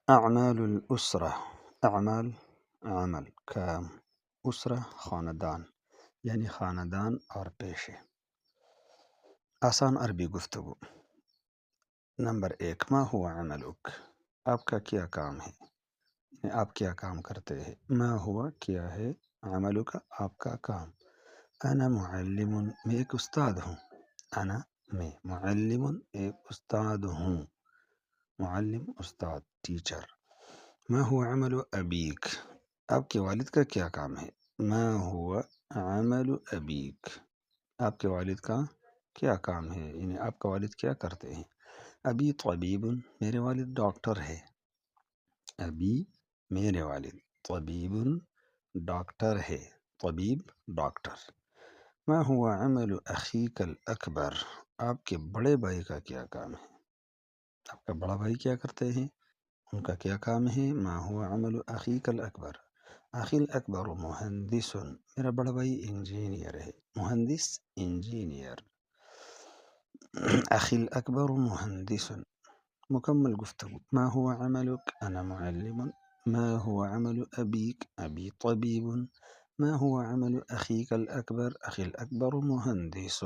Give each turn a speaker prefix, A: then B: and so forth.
A: اعمال الاسرہ، اعمال عمل کا، اسرہ خاندان، یعنی خاندان اور پیشے۔ آسان عربی گفتگو۔ نمبر 1، ما ہوا عملک، آپ کا کیا کام ہے، یعنی آپ کیا کام کرتے ہیں۔ ما ہوا کیا ہے، عملک آپ کا کام۔ انا معلم، میں ایک استاد ہوں۔ انا میں، معلم ایک استاد ہوں۔ معلم استاد، ٹیچر۔ ما ہوا عمل ابیک، آپ کے والد کا کیا کام ہے۔ ما ہوا عمل ابیک، آپ کے والد کا کیا کام ہے، یعنی آپ کا والد کیا کرتے ہیں۔ ابی طبیب، میرے والد ڈاکٹر ہے۔ ابی میرے والد، طبیب ڈاکٹر ہے، طبیب ڈاکٹر۔ ما ہوا عمل اخیک الاکبر، آپ کے بڑے بھائی کا کیا کام ہے، آپ کا بڑا بھائی کیا کرتے ہیں، ان کا کیا کام ہے۔ ما ہوا عمل اخیک الاکبر، اخی الاکبر مہندس، میرا بڑا بھائی انجینئر ہے۔ مہندس انجینئر، اخی الاکبر مہندس۔ مکمل گفتگو۔ ما هو عملك، انا معلم۔ ما هو عمل ابيك، ابي طبيب۔ ما هو عمل اخيك الاكبر، اخي الاكبر مهندس۔